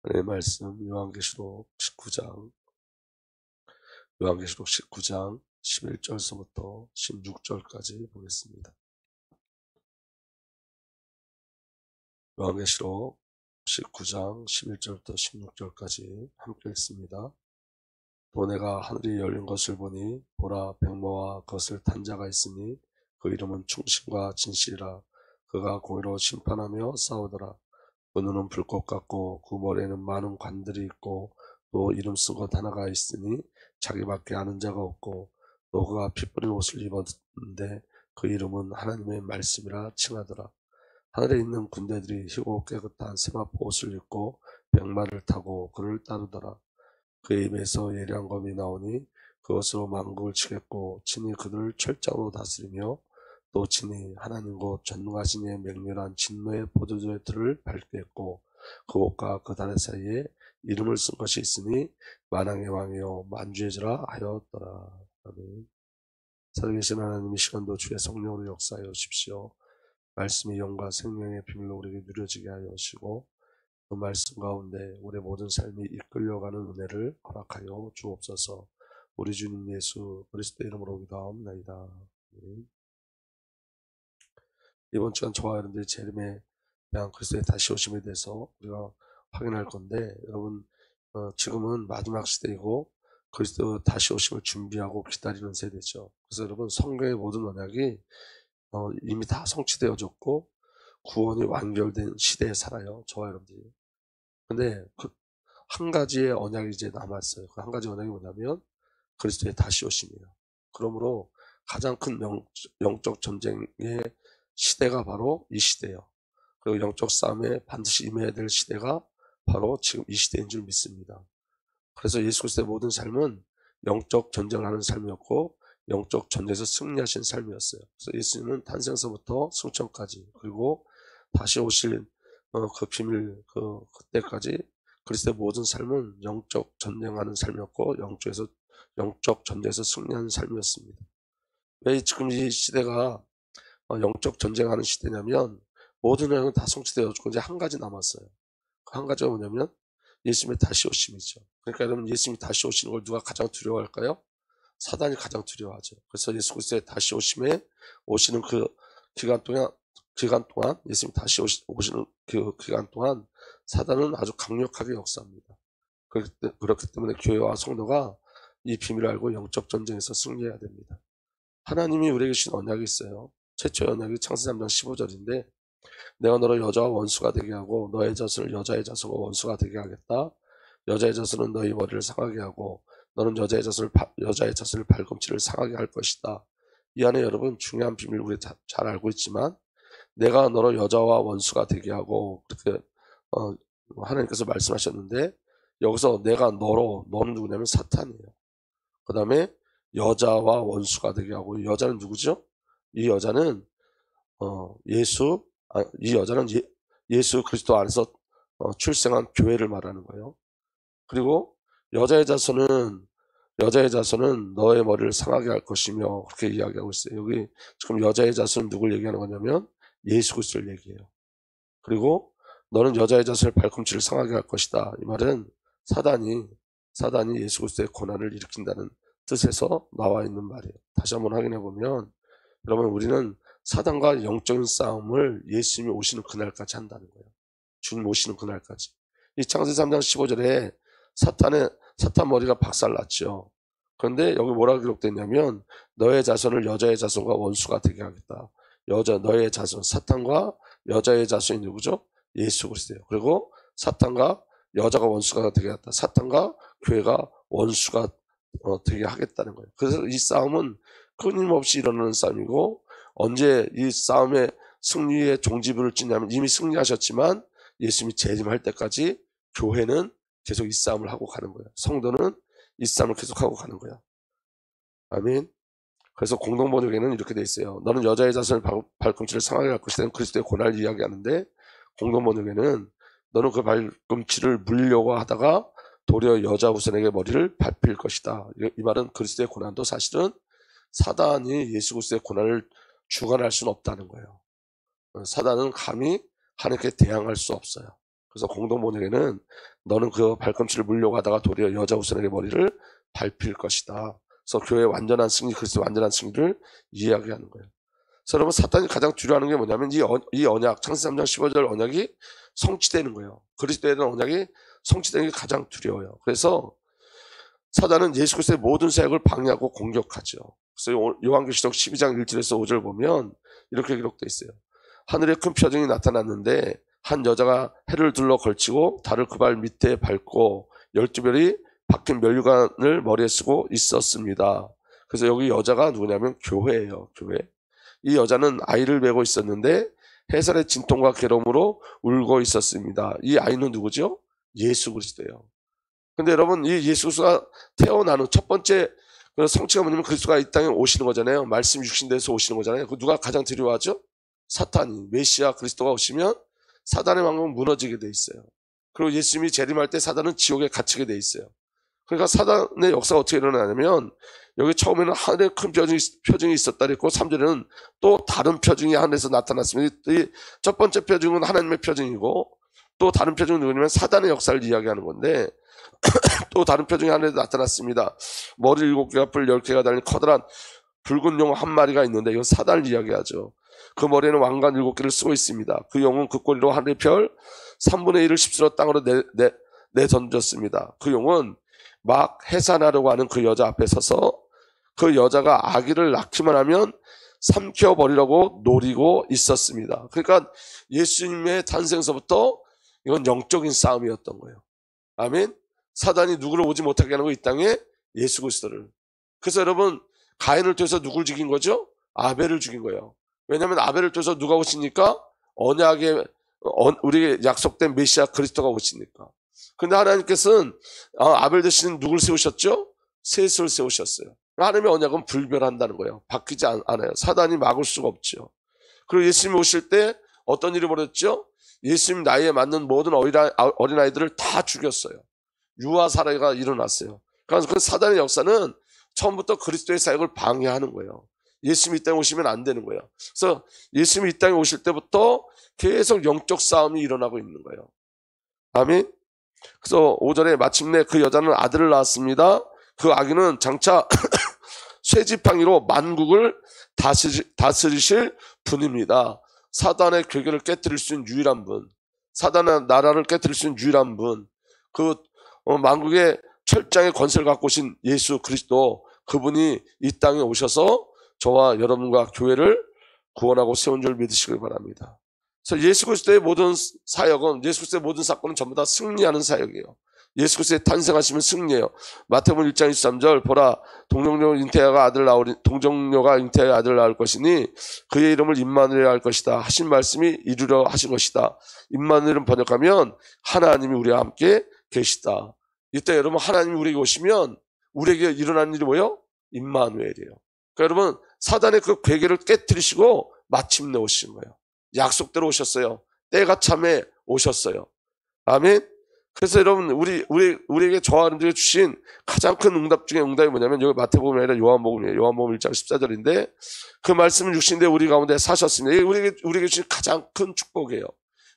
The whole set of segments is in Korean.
하나님의 말씀 요한계시록 19장 11절서부터 16절까지 보겠습니다. 요한계시록 19장 11절부터 16절까지 함께 읽습니다. 또 내가 하늘이 열린 것을 보니 보라, 백모와 그것을 탄 자가 있으니 그 이름은 충신과 진실이라. 그가 공의로 심판하며 싸우더라. 그 눈은 불꽃 같고 그 머리에는 많은 관들이 있고 또 이름 쓴 것 하나가 있으니 자기밖에 아는 자가 없고 또 그가 피 뿌린 옷을 입었는데 그 이름은 하나님의 말씀이라 칭하더라. 하늘에 있는 군대들이 희고 깨끗한 세마포 옷을 입고 백마를 타고 그를 따르더라. 그의 입에서 예리한 검이 나오니 그것으로 만국을 치겠고 친히 그들을 철장으로 다스리며 또 친히 하나님 곧 전능하신 이의 맹렬한 진노의 포도주의 틀을 밟게 했고 그 옷과 그 다리 사이에 이름을 쓴 것이 있으니 만왕의 왕이요 만주의 주라 하였더라. 아멘. 살아계신 하나님, 이 시간도 주의 성령으로 역사하여 주십시오. 말씀이 영과 생명의 비밀로 우리에게 누려지게 하여 주시고 그 말씀 가운데 우리의 모든 삶이 이끌려가는 은혜를 허락하여 주옵소서. 우리 주님 예수 그리스도의 이름으로 기도하옵나이다. 이번 주간 저와 여러분들이 재림에 대한 그리스도의 다시 오심에 대해서 우리가 확인할 건데, 여러분 지금은 마지막 시대이고 그리스도 다시 오심을 준비하고 기다리는 세대죠. 그래서 여러분, 성경의 모든 언약이 이미 다 성취되어졌고 구원이 완결된 시대에 살아요, 저와 여러분들이. 근데 그 한 가지의 언약이 이제 남았어요. 그 한 가지 언약이 뭐냐면 그리스도의 다시 오심이에요. 그러므로 가장 큰 영적 전쟁의 시대가 바로 이 시대예요. 그리고 영적 싸움에 반드시 임해야 될 시대가 바로 지금 이 시대인 줄 믿습니다. 그래서 예수 그리스도의 모든 삶은 영적 전쟁을 하는 삶이었고 영적 전쟁에서 승리하신 삶이었어요. 그래서 예수님은 탄생서부터 승천까지, 그리고 다시 오실 그 비밀, 그때까지 그리스도의 모든 삶은 영적 전쟁하는 삶이었고 영적 전쟁에서 승리하는 삶이었습니다. 왜 지금 이 시대가 영적 전쟁하는 시대냐면 모든 내용은 다 성취되어졌고 이제 한 가지 남았어요. 그 한 가지가 뭐냐면 예수님의 다시 오심이죠. 그러니까 여러분, 예수님이 다시 오시는 걸 누가 가장 두려워할까요? 사단이 가장 두려워하죠. 그래서 예수 그리스도의 다시 오시는 그 기간 동안 예수님이 다시 오시는 그 기간 동안 사단은 아주 강력하게 역사합니다. 그렇기 때문에 교회와 성도가 이 비밀을 알고 영적 전쟁에서 승리해야 됩니다. 하나님이 우리에게 주신 언약이 있어요. 최초의 언약이 창세기 3장 15절인데 내가 너를 여자와 원수가 되게 하고 너의 자손을 여자의 자손과 원수가 되게 하겠다. 여자의 자손은 너희 머리를 상하게 하고 너는 여자의 자손을 발꿈치를 상하게 할 것이다. 이 안에 여러분 중요한 비밀 우리 잘 알고 있지만 내가 너를 여자와 원수가 되게 하고 그렇게 하나님께서 말씀하셨는데 여기서 내가 너는 누구냐면 사탄이에요. 그 다음에 여자와 원수가 되게 하고, 여자는 누구죠? 이 여자는 이 여자는 예수 그리스도 안에서 출생한 교회를 말하는 거예요. 그리고 여자의 자손은 너의 머리를 상하게 할 것이며 그렇게 이야기하고 있어요. 여기 지금 여자의 자손은 누굴 얘기하는 거냐면 예수 그리스도를 얘기해요. 그리고 너는 여자의 자손의 발꿈치를 상하게 할 것이다. 이 말은 사단이 예수 그리스도의 고난을 일으킨다는 뜻에서 나와 있는 말이에요. 다시 한번 확인해 보면 여러분, 우리는 사단과 영적인 싸움을 예수님이 오시는 그날까지 한다는 거예요. 주님 오시는 그날까지. 이 창세기 3장 15절에 사탄 머리가 박살났죠. 그런데 여기 뭐라고 기록됐냐면 너의 자손을 여자의 자손과 원수가 되게 하겠다. 너의 자손, 사탄과 여자의 자손이 누구죠? 예수 그리스도예요. 그리고 사탄과 여자가 원수가 되게 하겠다. 사탄과 교회가 원수가 되게 하겠다는 거예요. 그래서 이 싸움은 끊임없이 일어나는 싸움이고, 언제 이 싸움의 승리의 종지부를 찍냐면 이미 승리하셨지만 예수님이 재림할 때까지 교회는 계속 이 싸움을 하고 가는 거예요. 성도는 이 싸움을 계속 하고 가는 거예요. 아멘. 그래서 공동번역에는 이렇게 돼 있어요. 너는 여자의 자손을 발꿈치를 상하게 할 것이다. 그리스도의 고난을 이야기하는데, 공동번역에는 너는 그 발꿈치를 물려고 하다가 도리어 여자 후손에게 머리를 밟힐 것이다. 이 말은 그리스도의 고난도 사실은 사단이 예수 그리스도의 고난을 주관할 수는 없다는 거예요. 사단은 감히 하나님께 대항할 수 없어요. 그래서 공동번역에는 너는 그 발꿈치를 물려고 하다가 도리어 여자 후손에게 머리를 밟힐 것이다. 그래서 교회의 완전한 승리, 그리스도의 완전한 승리를 이야기하는 거예요. 그래서 여러분, 사탄이 가장 두려워하는 게 뭐냐면 이 언약, 창세기 3장 15절 언약이 성취되는 거예요. 그리스도에 대한 언약이 성취되는 게 가장 두려워요. 그래서 사단은 예수 그리스도의 모든 사역을 방해하고 공격하죠. 그래서 요한계시록 12장 1절에서 5절 보면 이렇게 기록되어 있어요. 하늘에 큰 표징이 나타났는데 한 여자가 해를 둘러 걸치고 달을 그 발 밑에 밟고 12별이 박힌 면류관을 머리에 쓰고 있었습니다. 그래서 여기 여자가 누구냐면 교회예요. 교회. 이 여자는 아이를 메고 있었는데 해살의 진통과 괴로움으로 울고 있었습니다. 이 아이는 누구죠? 예수 그리스도예요. 근데 여러분, 이 예수 그리스도가 태어나는 첫 번째 성취가 뭐냐면 그리스도가 이 땅에 오시는 거잖아요. 말씀이 육신돼서 오시는 거잖아요. 그 누가 가장 두려워하죠? 사탄이. 메시아 그리스도가 오시면 사단의 왕국은 무너지게 돼 있어요. 그리고 예수님이 재림할 때 사단은 지옥에 갇히게 돼 있어요. 그러니까 사단의 역사가 어떻게 일어나냐면 여기 처음에는 하늘에 큰 표징이 있었다 그랬고 3절에는 또 다른 표징이 하늘에서 나타났습니다. 이 첫 번째 표징은 하나님의 표징이고 또 다른 표징은 누구냐면 사단의 역사를 이야기하는 건데 또 다른 표징이 하늘에서 나타났습니다. 머리 7개가 뿔 10개가 달린 커다란 붉은 용 한 마리가 있는데 이건 사단을 이야기하죠. 그 머리에는 왕관 7개를 쓰고 있습니다. 그 용은 그 꼬리로 하늘의 별 3분의 1을 휩쓸어 땅으로 내던졌습니다. 그 용은 막 해산하려고 하는 그 여자 앞에 서서 그 여자가 아기를 낳기만 하면 삼켜버리려고 노리고 있었습니다. 그러니까 예수님의 탄생서부터 이건 영적인 싸움이었던 거예요. 아멘. 사단이 누구를 오지 못하게 하는 거 이 땅에 예수 그리스도를. 그래서 여러분, 가인을 통해서 누굴 죽인 거죠? 아벨을 죽인 거예요. 왜냐하면 아벨을 통해서 누가 오시니까 언약에 우리에게 약속된 메시아 그리스도가 오시니까. 근데 하나님께서는 아벨 대신 누굴 세우셨죠? 셋을 세우셨어요. 하나님의 언약은 불변한다는 거예요. 바뀌지 않아요. 사단이 막을 수가 없죠. 그리고 예수님이 오실 때 어떤 일이 벌어졌죠? 예수님 나이에 맞는 모든 어린아이들을 다 죽였어요. 유아 살해가 일어났어요. 그래서 그 사단의 역사는 처음부터 그리스도의 사역을 방해하는 거예요. 예수님이 이 땅에 오시면 안 되는 거예요. 그래서 예수님이 이 땅에 오실 때부터 계속 영적 싸움이 일어나고 있는 거예요. 아멘. 그래서 5절에 마침내 그 여자는 아들을 낳았습니다. 그 아기는 장차 쇠지팡이로 만국을 다스리실 분입니다. 사단의 괴계를 깨뜨릴 수 있는 유일한 분, 사단의 나라를 깨뜨릴 수 있는 유일한 분, 그 만국의 철장의 권세를 갖고 오신 예수 그리스도, 그분이 이 땅에 오셔서 저와 여러분과 교회를 구원하고 세운 줄 믿으시길 바랍니다. 그래서 예수 그리스도의 모든 사역은, 예수 그리스도의 모든 사건은 전부 다 승리하는 사역이에요. 예수 그리스도의 탄생하시면 승리예요. 마태복음 1장 23절 보라 동정녀가 잉태하여 아들 낳을 것이니 그의 이름을 임마누엘 할 것이다 하신 말씀이 이루려 하신 것이다. 임마누엘은 번역하면 하나님이 우리와 함께 계시다. 이때 여러분, 하나님이 우리에게 오시면 우리에게 일어나는 일이 뭐예요? 임마누엘이에요. 그러니까 여러분, 사단의 그 괴계를 깨뜨리시고 마침내 오신 거예요. 약속대로 오셨어요. 때가 참에 오셨어요. 아멘. 그래서 여러분, 우리에게 저와 여러분들에게 주신 가장 큰 응답 중에 응답이 뭐냐면 여기 마태복음이 아니라 요한복음이에요. 요한복음 1장 14절인데 그 말씀은 육신대 우리 가운데 사셨습니다. 이게 우리에게 주신 가장 큰 축복이에요.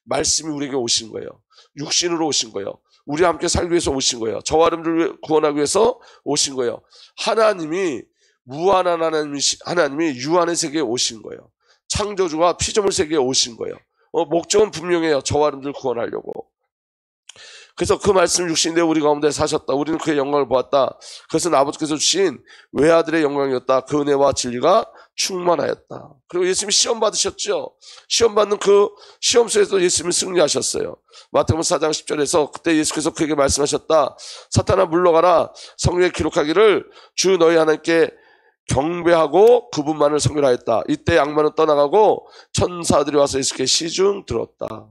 말씀이 우리에게 오신 거예요. 육신으로 오신 거예요. 우리와 함께 살기 위해서 오신 거예요. 저와 여러분들을 구원하기 위해서 오신 거예요. 하나님이 무한한 하나님이 유한의 세계에 오신 거예요. 창조주가 피조물 세계에 오신 거예요. 목적은 분명해요. 저와 여러분들을 구원하려고. 그래서 그 말씀 육신인데 우리 가운데 사셨다. 우리는 그의 영광을 보았다. 그것은 아버지께서 주신 외아들의 영광이었다. 그 은혜와 진리가 충만하였다. 그리고 예수님이 시험 받으셨죠. 시험 받는 그 시험 속에서 예수님이 승리하셨어요. 마태복음 4장 10절에서 그때 예수께서 그에게 말씀하셨다. 사탄아 물러가라. 성경에 기록하기를 주 너희 하나님께 경배하고 그분만을 섬기라. 이때 악마는 떠나가고 천사들이 와서 예수께 시중 들었다.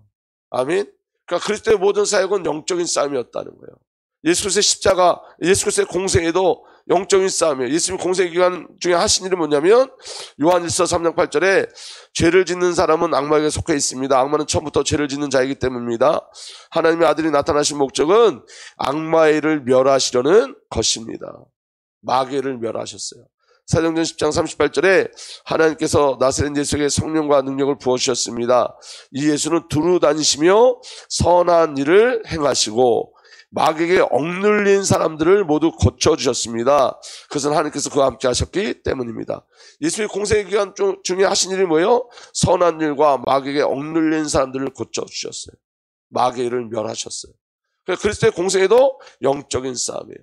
아멘. 그러니까 그리스도의 모든 사역은 영적인 싸움이었다는 거예요. 예수 그리스도의 십자가, 예수 그리스도의 공생에도 영적인 싸움이에요. 예수님 공생 기간 중에 하신 일이 뭐냐면 요한일서 3장 8절에 죄를 짓는 사람은 악마에게 속해 있습니다. 악마는 처음부터 죄를 짓는 자이기 때문입니다. 하나님의 아들이 나타나신 목적은 악마의 일을 멸하시려는 것입니다. 마귀를 멸하셨어요. 사도행전 10장 38절에 하나님께서 나사렛 예수에게 성령과 능력을 부어주셨습니다. 이 예수는 두루 다니시며 선한 일을 행하시고 마귀에게 억눌린 사람들을 모두 고쳐주셨습니다. 그것은 하나님께서 그와 함께 하셨기 때문입니다. 예수의 공생의 기간 중에 하신 일이 뭐예요? 선한 일과 마귀에게 억눌린 사람들을 고쳐주셨어요. 마귀를 멸하셨어요. 그리스도의 공생애도 영적인 싸움이에요.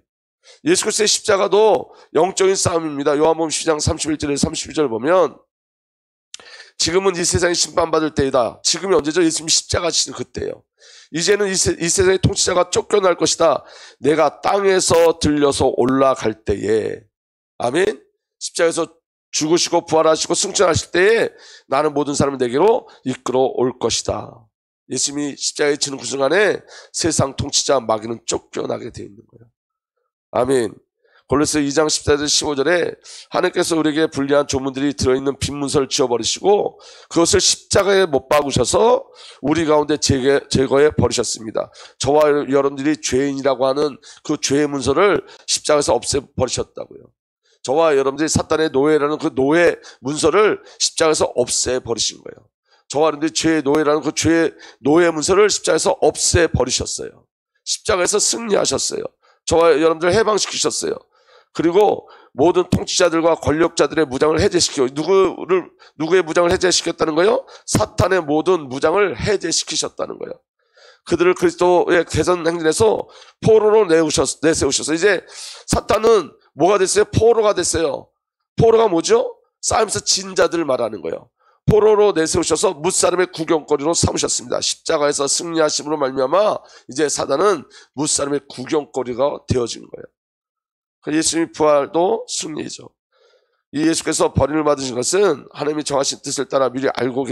예수 그리스도의 십자가도 영적인 싸움입니다. 요한복음 12장 31절에서 32절 보면 지금은 이 세상이 심판받을 때이다. 지금이 언제죠? 예수님이 십자가 지신 그때예요. 이제는 이 세상의 통치자가 쫓겨날 것이다. 내가 땅에서 들려서 올라갈 때에, 아멘. 십자가에서 죽으시고 부활하시고 승천하실 때에 나는 모든 사람을 내게로 이끌어 올 것이다. 예수님이 십자가에 지는 그 순간에 세상 통치자 마귀는 쫓겨나게 되어 있는 거예요. 아멘. 골로새 2장 14절 15절에 하나님께서 우리에게 불리한 조문들이 들어있는 빈 문서를 지워버리시고 그것을 십자가에 못 박으셔서 우리 가운데 제거해 버리셨습니다. 저와 여러분들이 죄인이라고 하는 그 죄의 문서를 십자가에서 없애버리셨다고요. 저와 여러분들이 사탄의 노예라는 그 노예 문서를 십자가에서 없애버리신 거예요. 저와 여러분들이 죄의 노예라는 그 죄의 노예 문서를 십자가에서 없애버리셨어요. 십자가에서 승리하셨어요. 저와 여러분들을 해방시키셨어요. 그리고 모든 통치자들과 권력자들의 무장을 해제시켜 누구의 무장을 해제시켰다는 거예요? 사탄의 모든 무장을 해제시키셨다는 거예요. 그들을 그리스도의 개선 행진에서 포로로 내세우셔서 이제 사탄은 뭐가 됐어요? 포로가 됐어요. 포로가 뭐죠? 싸움에서 진 자들을 말하는 거예요. 포로로 내세우셔서 무사람의 구경거리로 삼으셨습니다. 십자가에서 승리하심으로 말미암아 이제 사단은 무사람의 구경거리가 되어진 거예요. 예수님의 부활도 승리죠. 이 예수께서 버림을 받으신 것은 하나님이 정하신 뜻을 따라 미리 알고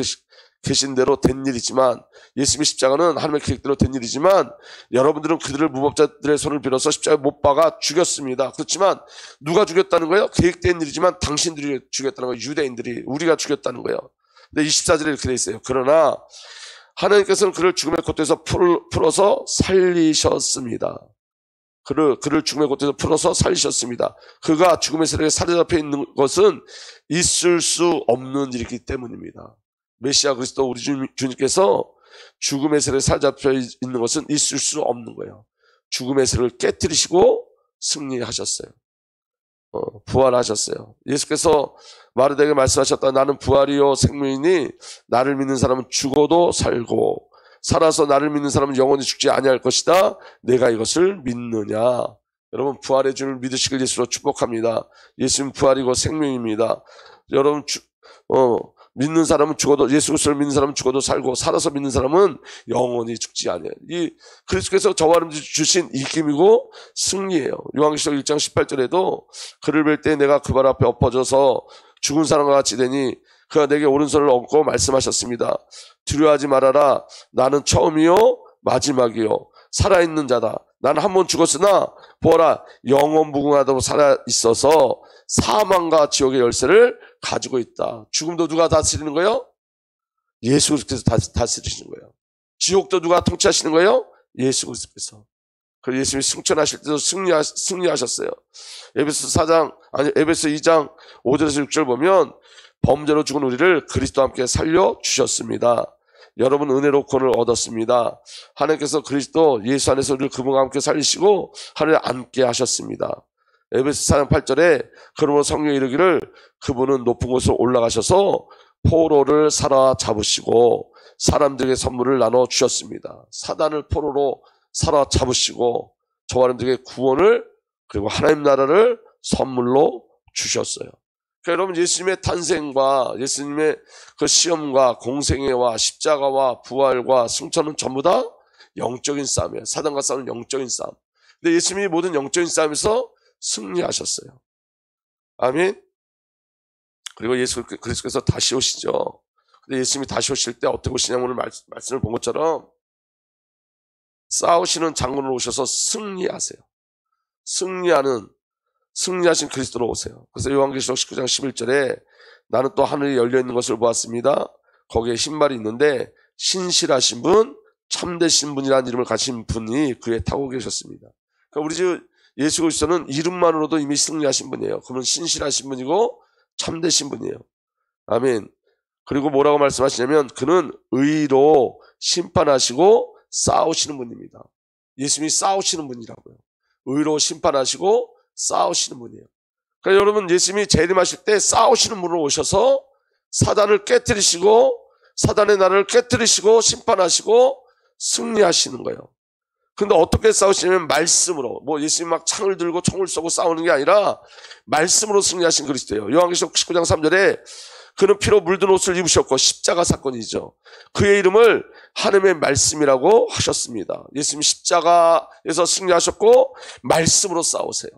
계신 대로 된 일이지만, 예수님의 십자가는 하나님의 계획대로 된 일이지만 여러분들은 그들을 무법자들의 손을 빌어서 십자가에 못 박아 죽였습니다. 그렇지만 누가 죽였다는 거예요? 계획된 일이지만 당신들이 죽였다는 거예요. 유대인들이, 우리가 죽였다는 거예요. 근데 24절에 이렇게 돼 있어요. 그러나 하나님께서는 그를 죽음의 콧대에서 풀어서 살리셨습니다. 그를 죽음의 콧대에서 풀어서 살리셨습니다. 그가 죽음의 세력에 사로잡혀 있는 것은 있을 수 없는 일이기 때문입니다. 메시아 그리스도 우리 주님께서 죽음의 세력에 사로잡혀 있는 것은 있을 수 없는 거예요. 죽음의 세력을 깨뜨리시고 승리하셨어요. 부활하셨어요. 예수께서 마르다에게 말씀하셨다. 나는 부활이요 생명이니 나를 믿는 사람은 죽어도 살고 살아서 나를 믿는 사람은 영원히 죽지 아니할 것이다. 내가 이것을 믿느냐. 여러분, 부활의 주를 믿으시길 예수로 축복합니다. 예수는 부활이고 생명입니다. 여러분, 믿는 사람은 죽어도, 예수 그리스도를 믿는 사람은 죽어도 살고 살아서 믿는 사람은 영원히 죽지 아니해요. 이 그리스도께서 저와 여러분들이 주신 이김이고 승리예요. 요한계시록 1장 18절에도 그를 뵐 때 내가 그 발 앞에 엎어져서 죽은 사람과 같이 되니 그가 내게 오른손을 얹고 말씀하셨습니다. 두려워하지 말아라. 나는 처음이요 마지막이요 살아있는 자다. 나는 한 번 죽었으나 보아라 영원무궁하다고 살아있어서 사망과 지옥의 열쇠를 가지고 있다. 죽음도 누가 다스리는 거예요? 예수 그리스도께서 다스리시는 거예요. 지옥도 누가 통치하시는 거예요? 예수 그리스도께서. 그리고 예수님이 승천하실 때도 승리하셨어요. 에베소 2장 5절에서 6절 보면 범죄로 죽은 우리를 그리스도와 함께 살려주셨습니다. 여러분 은혜로 구원을 얻었습니다. 하나님께서 그리스도 예수 안에서 우리를 그분과 함께 살리시고 하늘에 앉게 하셨습니다. 에베소 4장 8절에 그러므로 성경에 이르기를 그분은 높은 곳으로 올라가셔서 포로를 사로잡으시고 사람들에게 선물을 나눠주셨습니다. 사단을 포로로 사로잡으시고 저와 여러분들에게 구원을 그리고 하나님 나라를 선물로 주셨어요. 그러니까 여러분 예수님의 탄생과 예수님의 그 시험과 공생애와 십자가와 부활과 승천은 전부 다 영적인 싸움이에요. 사단과 싸우는 영적인 싸움. 근데 예수님이 모든 영적인 싸움에서 승리하셨어요. 아멘. 그리고 예수 그리스도께서 다시 오시죠. 근데 예수님이 다시 오실 때 어떻게 오시냐면 오늘 말씀을 본 것처럼 싸우시는 장군으로 오셔서 승리하세요. 승리하신 그리스도로 오세요. 그래서 요한계시록 19장 11절에 나는 또 하늘이 열려있는 것을 보았습니다. 거기에 신발이 있는데 신실하신 분, 참되신 분이라는 이름을 가진 분이 그에 타고 계셨습니다. 그러니까 예수 그리스도는 이름만으로도 이미 승리하신 분이에요. 그분은 신실하신 분이고 참되신 분이에요. 아멘. 그리고 뭐라고 말씀하시냐면 그는 의로 심판하시고 싸우시는 분입니다. 예수님이 싸우시는 분이라고요. 의로 심판하시고 싸우시는 분이에요. 그러니까 여러분, 예수님이 재림하실 때 싸우시는 분으로 오셔서 사단을 깨뜨리시고, 사단의 나라를 깨뜨리시고 심판하시고 승리하시는 거예요. 근데 어떻게 싸우시냐면 말씀으로. 뭐 예수님 막 창을 들고 총을 쏘고 싸우는 게 아니라 말씀으로 승리하신 그리스도예요. 요한계시록 19장 3절에 그는 피로 물든 옷을 입으셨고, 십자가 사건이죠. 그의 이름을 하나님의 말씀이라고 하셨습니다. 예수님 십자가에서 승리하셨고 말씀으로 싸우세요.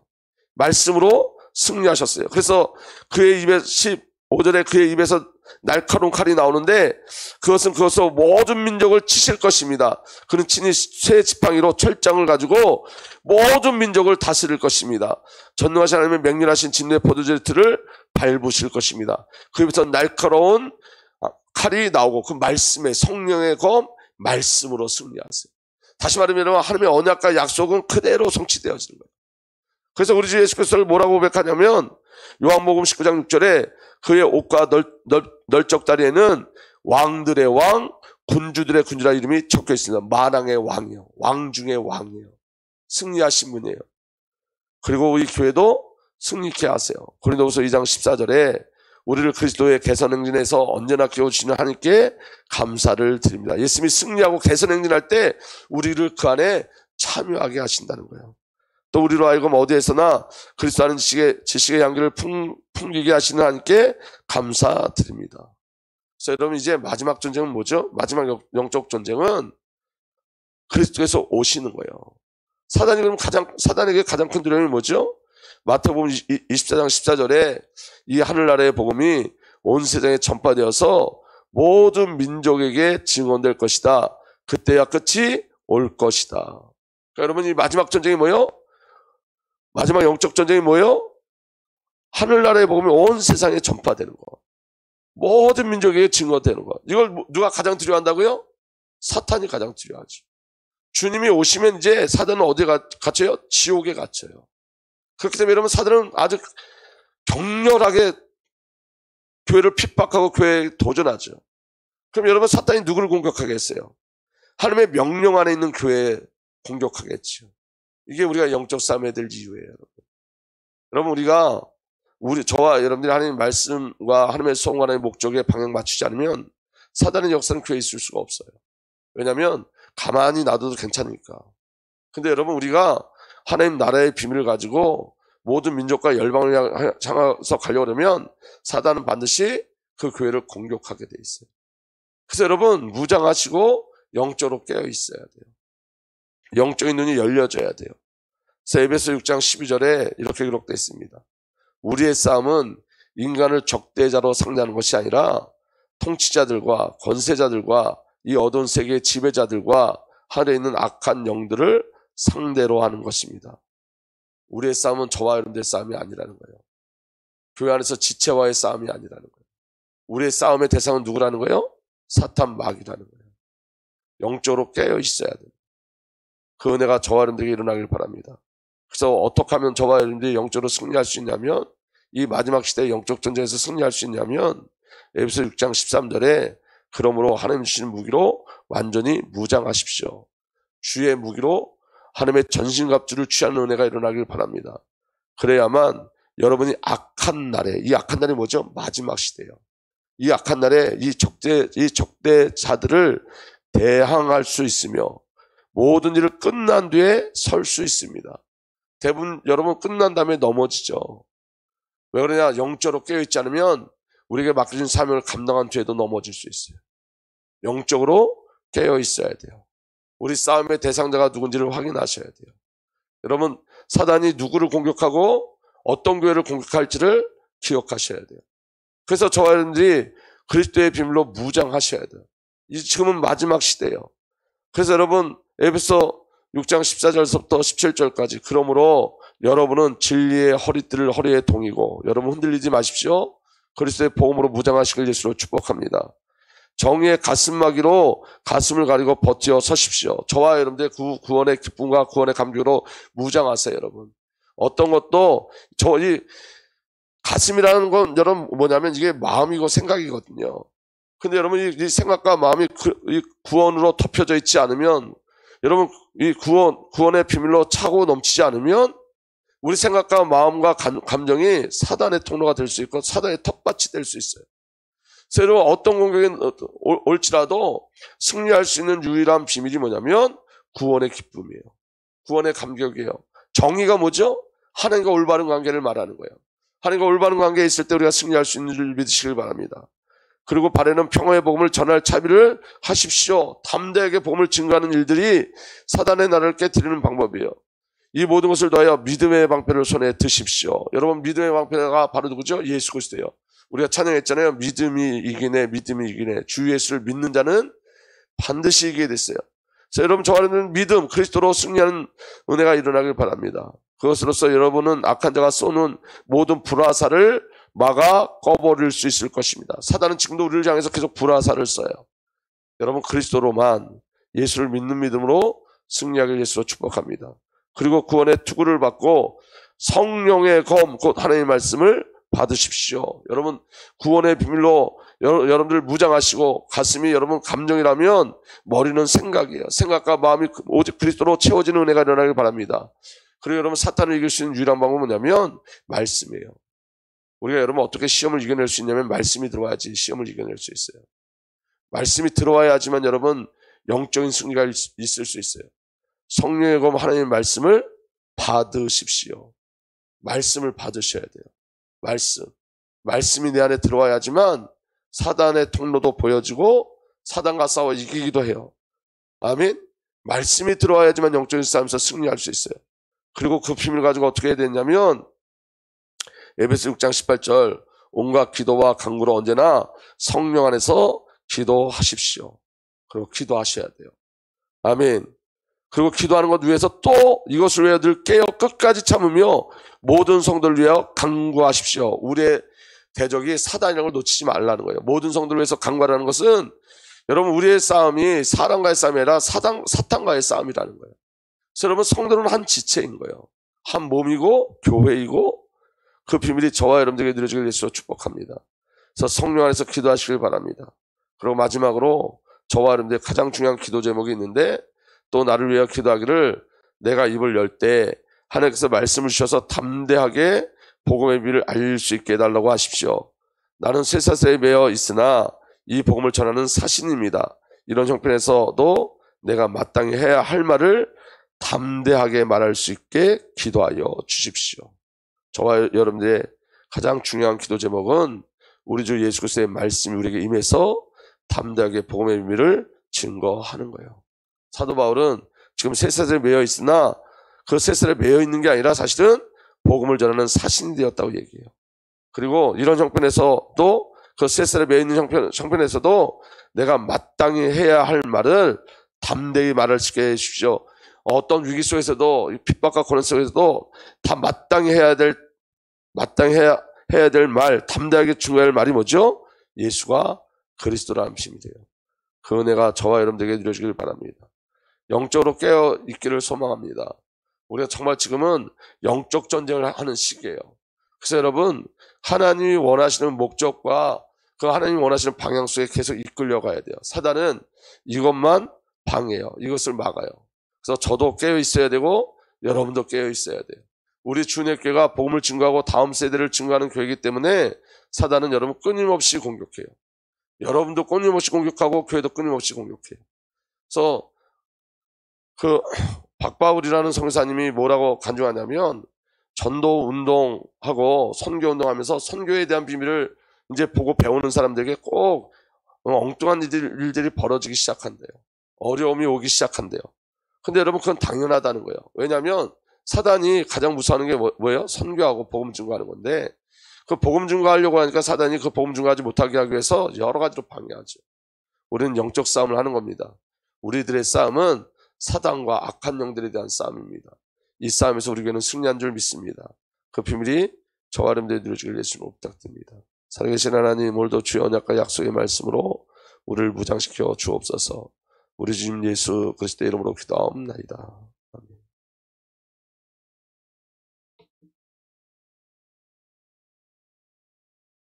말씀으로 승리하셨어요. 그래서 그의 입에 15절에 그의 입에서 날카로운 칼이 나오는데 그것으로 모든 민족을 치실 것입니다. 그는 친히 쇠 지팡이로 철장을 가지고 모든 민족을 다스릴 것입니다. 전능하신 하나님의 맹렬하신 진노의 포도주의 틀을 밟으실 것입니다. 그 입에서 날카로운 칼이 나오고 그 말씀의 성령의 검 말씀으로 승리하세요. 다시 말하면 하나님의 언약과 약속은 그대로 성취되어지는 거예요. 그래서 우리 주 예수 그리스도를 뭐라고 고백하냐면 요한복음 19장 6절에 그의 옷과 널적다리에는 왕들의 왕, 군주들의 군주라 이름이 적혀 있습니다. 만왕의 왕이요. 왕 중의 왕이에요. 승리하신 분이에요. 그리고 우리 교회도 승리케 하세요. 고린도후서 2장 14절에 우리를 그리스도의 개선행진에서 언제나 키워주시는 하나님께 감사를 드립니다. 예수님이 승리하고 개선행진할 때 우리를 그 안에 참여하게 하신다는 거예요. 또 우리로 하여금 어디에서나 그리스도라는 지식의 향기를 풍기게 하시는 하나님께 감사드립니다. 그래서 여러분, 이제 마지막 전쟁은 뭐죠? 마지막 영적 전쟁은 그리스도께서 오시는 거예요. 사단에게 가장 큰 두려움이 뭐죠? 마태복음 24장 14절에 이 하늘나라의 복음이 온 세상에 전파되어서 모든 민족에게 증언될 것이다. 그때야 끝이 올 것이다. 그러니까 여러분, 이 마지막 전쟁이 뭐예요? 마지막 영적 전쟁이 뭐예요? 하늘나라의 복음이 온 세상에 전파되는 거. 모든 민족에게 증거되는 거. 이걸 누가 가장 두려워한다고요? 사탄이 가장 두려워하죠. 주님이 오시면 이제 사단은 어디에 갇혀요? 지옥에 갇혀요. 그렇기 때문에 여러분, 사단은 아주 격렬하게 교회를 핍박하고 교회에 도전하죠. 그럼 여러분, 사탄이 누구를 공격하겠어요? 하나님의 명령 안에 있는 교회에 공격하겠죠. 이게 우리가 영적 싸움에 될 이유예요, 여러분. 여러분, 저와 여러분들이 하나님의 말씀과 하나님의 성관의 목적에 방향 맞추지 않으면 사단의 역사는 교회에 있을 수가 없어요. 왜냐하면 가만히 놔둬도 괜찮으니까. 근데 여러분, 우리가 하나님 나라의 비밀을 가지고 모든 민족과 열방을 향해서 가려고 하면 사단은 반드시 그 교회를 공격하게 돼 있어요. 그래서 여러분, 무장하시고 영적으로 깨어 있어야 돼요. 영적인 눈이 열려져야 돼요. 그래서 에베소 6장 12절에 이렇게 기록되어 있습니다. 우리의 싸움은 인간을 적대자로 상대하는 것이 아니라 통치자들과 권세자들과 이 어두운 세계의 지배자들과 하늘에 있는 악한 영들을 상대로 하는 것입니다. 우리의 싸움은 저와 여러분들의 싸움이 아니라는 거예요. 교회 안에서 지체와의 싸움이 아니라는 거예요. 우리의 싸움의 대상은 누구라는 거예요? 사탄 마귀라는 거예요. 영적으로 깨어 있어야 돼요. 그 은혜가 저와 여러분들에게 일어나길 바랍니다. 그래서 어떻게 하면 저와 여러분들이 영적으로 승리할 수 있냐면, 이 마지막 시대의 영적 전쟁에서 승리할 수 있냐면 에베소 6장 13절에 그러므로 하나님 주시는 무기로 완전히 무장하십시오. 주의 무기로 하나님의 전신갑주를 취하는 은혜가 일어나길 바랍니다. 그래야만 여러분이 악한 날에, 이 악한 날이 뭐죠? 마지막 시대예요. 이 악한 날에 이 적대자들을 대항할 수 있으며 모든 일을 끝난 뒤에 설 수 있습니다. 대부분 여러분 끝난 다음에 넘어지죠. 왜 그러냐? 영적으로 깨어있지 않으면 우리에게 맡겨진 사명을 감당한 뒤에도 넘어질 수 있어요. 영적으로 깨어있어야 돼요. 우리 싸움의 대상자가 누군지를 확인하셔야 돼요. 여러분, 사단이 누구를 공격하고 어떤 교회를 공격할지를 기억하셔야 돼요. 그래서 저와 여러분들이 그리스도의 비밀로 무장하셔야 돼요. 지금은 마지막 시대예요. 그래서 여러분, 에베소 6장 14절부터 17절까지 그러므로 여러분은 진리의 허리띠를 허리에 동이고, 여러분 흔들리지 마십시오. 그리스도의 복음으로 무장하시길 예수로 축복합니다. 정의의 가슴막이로 가슴을 가리고 버티어 서십시오. 저와 여러분들의 구원의 기쁨과 구원의 감격으로 무장하세요, 여러분. 어떤 것도 이 가슴이라는 건 여러분 뭐냐면 이게 마음이고 생각이거든요. 근데 여러분 이 생각과 마음이 이 구원으로 덮여져 있지 않으면, 여러분 이 구원의 비밀로 차고 넘치지 않으면 우리 생각과 마음과 감정이 사단의 통로가 될 수 있고 사단의 텃밭이 될 수 있어요. 그래서 어떤 공격이 올지라도 승리할 수 있는 유일한 비밀이 뭐냐면 구원의 기쁨이에요. 구원의 감격이에요. 정의가 뭐죠? 하나님과 올바른 관계를 말하는 거예요. 하나님과 올바른 관계에 있을 때 우리가 승리할 수 있는 줄 믿으시길 바랍니다. 그리고 발에는 평화의 복음을 전할 차비를 하십시오. 담대하게 복음을 증거하는 일들이 사단의 나라를 깨뜨리는 방법이에요. 이 모든 것을 더하여 믿음의 방패를 손에 드십시오. 여러분, 믿음의 방패가 바로 누구죠? 예수 그리스도예요. 우리가 찬양했잖아요. 믿음이 이기네, 믿음이 이기네. 주 예수를 믿는 자는 반드시 이기게 됐어요. 그래서 여러분, 저와는 믿음, 그리스도로 승리하는 은혜가 일어나길 바랍니다. 그것으로서 여러분은 악한 자가 쏘는 모든 불화살을 막아 꺼버릴 수 있을 것입니다. 사단은 지금도 우리를 향해서 계속 불화살을 써요. 여러분, 그리스도로만, 예수를 믿는 믿음으로 승리하길 예수로 축복합니다. 그리고 구원의 투구를 받고 성령의 검, 곧 하나님의 말씀을 받으십시오. 여러분, 구원의 비밀로 여러분들 무장하시고, 가슴이 여러분 감정이라면 머리는 생각이에요. 생각과 마음이 오직 그리스도로 채워지는 은혜가 일어나길 바랍니다. 그리고 여러분, 사탄을 이길 수 있는 유일한 방법은 뭐냐면 말씀이에요. 우리가 여러분 어떻게 시험을 이겨낼 수 있냐면 말씀이 들어와야지 시험을 이겨낼 수 있어요. 말씀이 들어와야지만 여러분 영적인 승리가 있을 수 있어요. 성령의 검 하나님의 말씀을 받으십시오. 말씀을 받으셔야 돼요. 말씀이 내 안에 들어와야지만 사단의 통로도 보여지고 사단과 싸워 이기기도 해요. 아멘. 말씀이 들어와야지만 영적인 싸움에서 승리할 수 있어요. 그리고 그 비밀을 가지고 어떻게 해야 되냐면 에베소 6장 18절 온갖 기도와 간구로 언제나 성령 안에서 기도하십시오. 그리고 기도하셔야 돼요. 아멘. 그리고 기도하는 것 위해서 또 이것을 위하여 늘 깨어 끝까지 참으며 모든 성도를 위하여 간구하십시오. 우리의 대적이 사단이라는 걸 놓치지 말라는 거예요. 모든 성도를 위해서 간구하라는 것은 여러분 우리의 싸움이 사람과의 싸움이 아니라 사탄과의 싸움이라는 거예요. 그래서 여러분 성도는 한 지체인 거예요. 한 몸이고 교회이고 그 비밀이 저와 여러분들에게 누려지길 예수로 축복합니다. 그래서 성령 안에서 기도하시길 바랍니다. 그리고 마지막으로 저와 여러분들의 가장 중요한 기도 제목이 있는데 또 나를 위하여 기도하기를 내가 입을 열 때 하나님께서 말씀을 주셔서 담대하게 복음의 비밀을 알릴 수 있게 해달라고 하십시오. 나는 쇠사슬에 매여 있으나 이 복음을 전하는 사신입니다. 이런 형편에서도 내가 마땅히 해야 할 말을 담대하게 말할 수 있게 기도하여 주십시오. 저와 여러분들의 가장 중요한 기도 제목은 우리 주 예수 그리스도의 말씀이 우리에게 임해서 담대하게 복음의 비밀을 증거하는 거예요. 사도 바울은 지금 쇠사슬에 매여 있으나 그 쇠사슬에 매여 있는 게 아니라 사실은 복음을 전하는 사신이 되었다고 얘기해요. 그리고 이런 형편에서도 그 쇠사슬에 매여 있는 형편에서도 내가 마땅히 해야 할 말을 담대히 말할 수 있게 해주십시오. 어떤 위기 속에서도 핍박과 고난 속에서도 다 마땅히 해야 될 말, 담대하게 중요할 말이 뭐죠? 예수가 그리스도라는 힘이돼요. 그 은혜가 저와 여러분들에게 누려지길 바랍니다. 영적으로 깨어 있기를 소망합니다. 우리가 정말 지금은 영적 전쟁을 하는 시기예요. 그래서 여러분 하나님이 원하시는 목적과 그 하나님이 원하시는 방향 속에 계속 이끌려 가야 돼요. 사단은 이것만 방해해요. 이것을 막아요. 그래서 저도 깨어 있어야 되고 여러분도 깨어 있어야 돼요. 우리 주님의 교회가 복음을 증거하고 다음 세대를 증거하는 교회이기 때문에 사단은 여러분 끊임없이 공격해요. 여러분도 끊임없이 공격하고 교회도 끊임없이 공격해요. 그래서 그 박바울이라는 성사님이 뭐라고 간증하냐면 전도 운동하고 선교 운동하면서 선교에 대한 비밀을 이제 보고 배우는 사람들에게 꼭 엉뚱한 일들이 벌어지기 시작한대요. 어려움이 오기 시작한대요. 근데 여러분 그건 당연하다는 거예요. 왜냐하면 사단이 가장 무서워하는 게 뭐예요? 선교하고 복음 증거하는 건데 그 복음 증거하려고 하니까 사단이 그 복음 증거하지 못하게 하기 위해서 여러 가지로 방해하죠. 우리는 영적 싸움을 하는 겁니다. 우리들의 싸움은 사단과 악한 영들에 대한 싸움입니다. 이 싸움에서 우리 교회는 승리한 줄 믿습니다. 그 비밀이 저와 여러분들에게 누려지길 예수님으로 부탁드립니다. 살아계신 하나님, 오늘도 주의 언약과 약속의 말씀으로 우리를 무장시켜 주옵소서. 우리 주님 예수 그리스도의 이름으로 기도하옵나이다.